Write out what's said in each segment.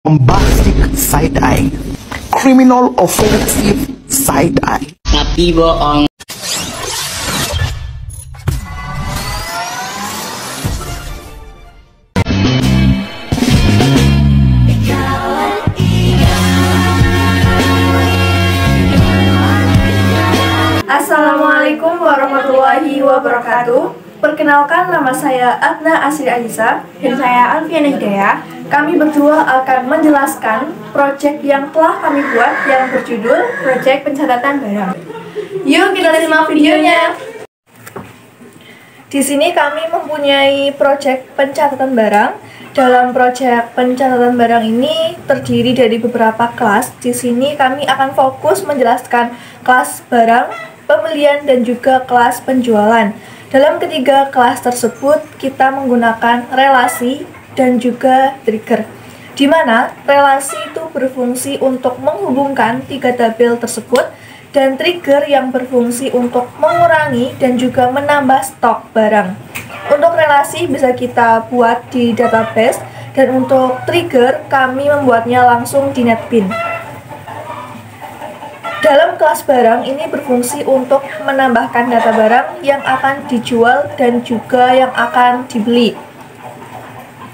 bombastic side-eye, criminal offensive side-eye. Tapi bohong. Assalamualaikum warahmatullahi wabarakatuh. Perkenalkan, nama saya Adna Asri Aisyah dan saya Alfiana Hidayah. Kami berdua akan menjelaskan proyek yang telah kami buat yang berjudul Proyek Pencatatan Barang. Yuk kita simak videonya. Di sini kami mempunyai proyek pencatatan barang. Dalam proyek pencatatan barang ini terdiri dari beberapa kelas. Di sini kami akan fokus menjelaskan kelas barang, pembelian, dan juga kelas penjualan. Dalam ketiga kelas tersebut, kita menggunakan relasi dan juga trigger, di mana relasi itu berfungsi untuk menghubungkan tiga tabel tersebut, dan trigger yang berfungsi untuk mengurangi dan juga menambah stok barang. Untuk relasi bisa kita buat di database, dan untuk trigger kami membuatnya langsung di NetBeans. Dalam kelas barang ini berfungsi untuk menambahkan data barang yang akan dijual dan juga yang akan dibeli.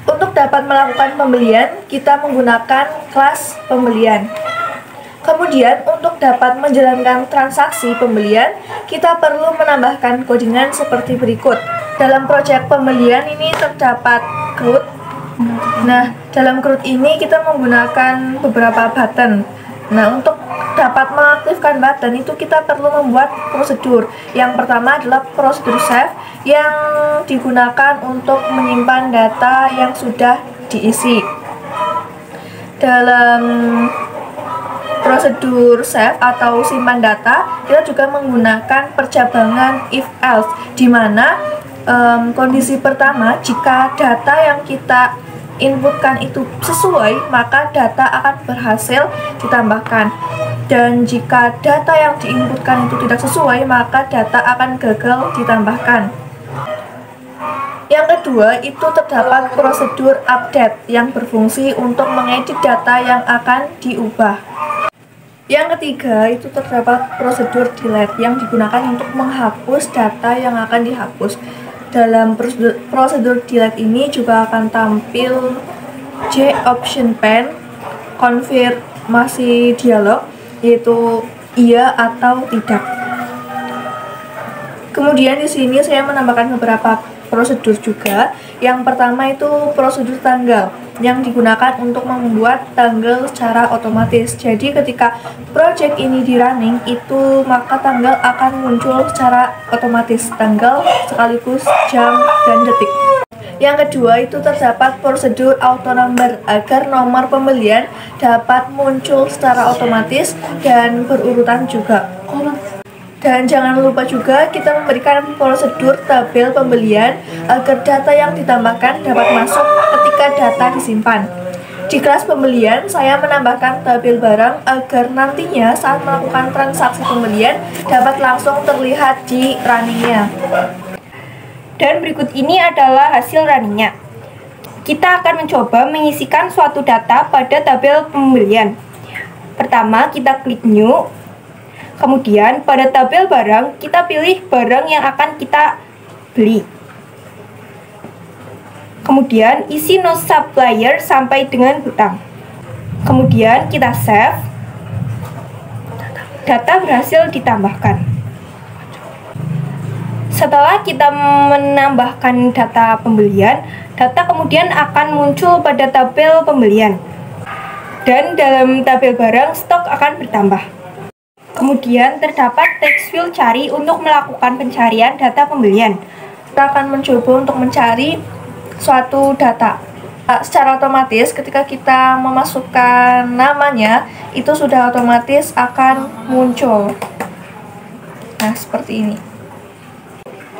Untuk dapat melakukan pembelian, kita menggunakan kelas pembelian. Kemudian untuk dapat menjalankan transaksi pembelian, kita perlu menambahkan codingan seperti berikut. Dalam proyek pembelian ini terdapat CRUD. Nah, dalam CRUD ini kita menggunakan beberapa button. Nah, untuk dapat mengaktifkan button itu kita perlu membuat prosedur. Yang pertama adalah prosedur save yang digunakan untuk menyimpan data yang sudah diisi. Dalam prosedur save atau simpan data, kita juga menggunakan percabangan if else, di mana kondisi pertama, jika data yang kita inputkan itu sesuai, maka data akan berhasil ditambahkan, dan jika data yang diinputkan itu tidak sesuai, maka data akan gagal ditambahkan. Yang kedua, itu terdapat prosedur update yang berfungsi untuk mengedit data yang akan diubah. Yang ketiga, itu terdapat prosedur delete yang digunakan untuk menghapus data yang akan dihapus. Dalam prosedur delete ini juga akan tampil J option pane, konfirmasi dialog, yaitu iya atau tidak. Kemudian di sini saya menambahkan beberapa prosedur juga. Yang pertama itu prosedur tanggal yang digunakan untuk membuat tanggal secara otomatis. Jadi ketika project ini di running itu, maka tanggal akan muncul secara otomatis, tanggal sekaligus jam dan detik. Yang kedua itu terdapat prosedur auto number agar nomor pembelian dapat muncul secara otomatis dan berurutan juga. Dan jangan lupa juga kita memberikan prosedur tabel pembelian agar data yang ditambahkan dapat masuk ketika data disimpan. Di kelas pembelian, saya menambahkan tabel barang agar nantinya saat melakukan transaksi pembelian dapat langsung terlihat di runningnya. Dan berikut ini adalah hasil runningnya. Kita akan mencoba mengisikan suatu data pada tabel pembelian. Pertama, kita klik new. Kemudian pada tabel barang, kita pilih barang yang akan kita beli. Kemudian isi no supplier sampai dengan hutang. Kemudian kita save. Data berhasil ditambahkan. Setelah kita menambahkan data pembelian, data kemudian akan muncul pada tabel pembelian. Dan dalam tabel barang, stok akan bertambah. Kemudian terdapat text field cari untuk melakukan pencarian data pembelian. Kita akan mencoba untuk mencari suatu data. Secara otomatis ketika kita memasukkan namanya, itu sudah otomatis akan muncul. Nah, seperti ini.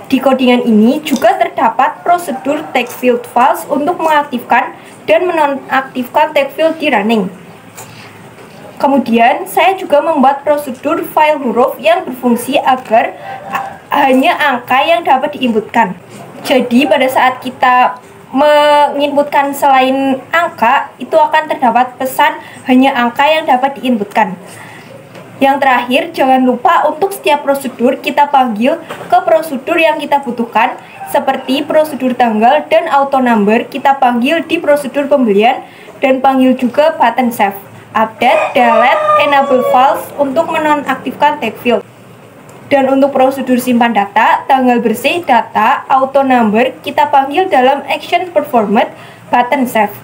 Di codingan ini juga terdapat prosedur text field false untuk mengaktifkan dan menonaktifkan text field di running. Kemudian saya juga membuat prosedur file huruf yang berfungsi agar hanya angka yang dapat diinputkan. Jadi pada saat kita menginputkan selain angka, itu akan terdapat pesan hanya angka yang dapat diinputkan. Yang terakhir, jangan lupa untuk setiap prosedur kita panggil ke prosedur yang kita butuhkan, seperti prosedur tanggal dan auto number kita panggil di prosedur pembelian, dan panggil juga button save, update, delete, enable files untuk menonaktifkan tag field. Dan untuk prosedur simpan data, tanggal bersih, data, auto number kita panggil dalam action performed, button save.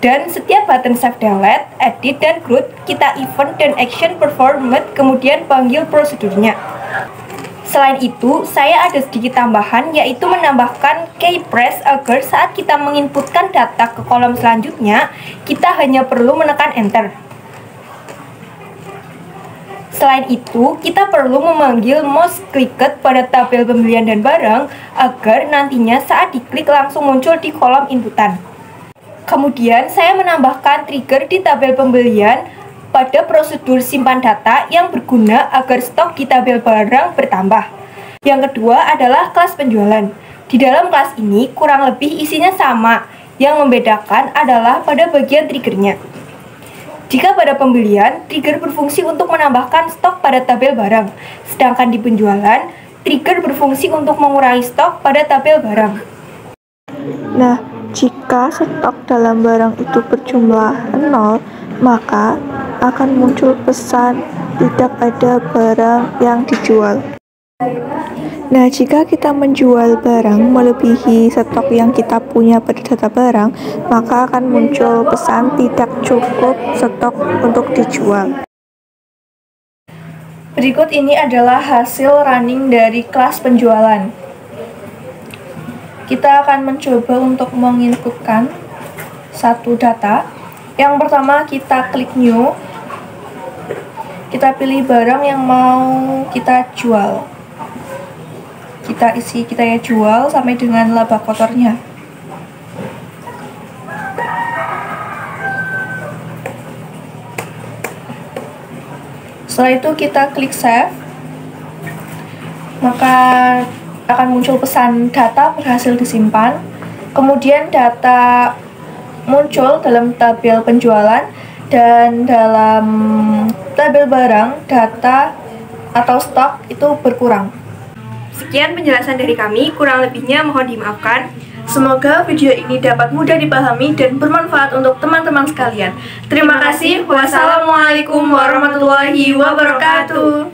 Dan setiap button save, delete, edit, dan group kita event dan action performed, kemudian panggil prosedurnya. Selain itu, saya ada sedikit tambahan, yaitu menambahkan key press agar saat kita menginputkan data ke kolom selanjutnya, kita hanya perlu menekan enter. Selain itu, kita perlu memanggil mouse clicked pada tabel pembelian dan barang agar nantinya saat diklik langsung muncul di kolom inputan. Kemudian, saya menambahkan trigger di tabel pembelian pada prosedur simpan data yang berguna agar stok di tabel barang bertambah. Yang kedua adalah kelas penjualan. Di dalam kelas ini kurang lebih isinya sama, yang membedakan adalah pada bagian triggernya. Jika pada pembelian, trigger berfungsi untuk menambahkan stok pada tabel barang, sedangkan di penjualan, trigger berfungsi untuk mengurangi stok pada tabel barang. Nah, jika stok dalam barang itu berjumlah 0, maka akan muncul pesan tidak ada barang yang dijual. Nah, jika kita menjual barang melebihi stok yang kita punya pada data barang, maka akan muncul pesan tidak cukup stok untuk dijual. Berikut ini adalah hasil running dari kelas penjualan. Kita akan mencoba untuk menginputkan satu data. Yang pertama, kita klik new. Kita pilih barang yang mau kita jual. Kita isi kita ya jual sampai dengan laba kotornya. Setelah itu kita klik save, maka akan muncul pesan data berhasil disimpan. Kemudian data muncul dalam tabel penjualan dan dalam tabel barang data atau stok itu berkurang. Sekian penjelasan dari kami, kurang lebihnya mohon dimaafkan. Semoga video ini dapat mudah dipahami dan bermanfaat untuk teman-teman sekalian. Terima kasih. Wassalamualaikum warahmatullahi wabarakatuh.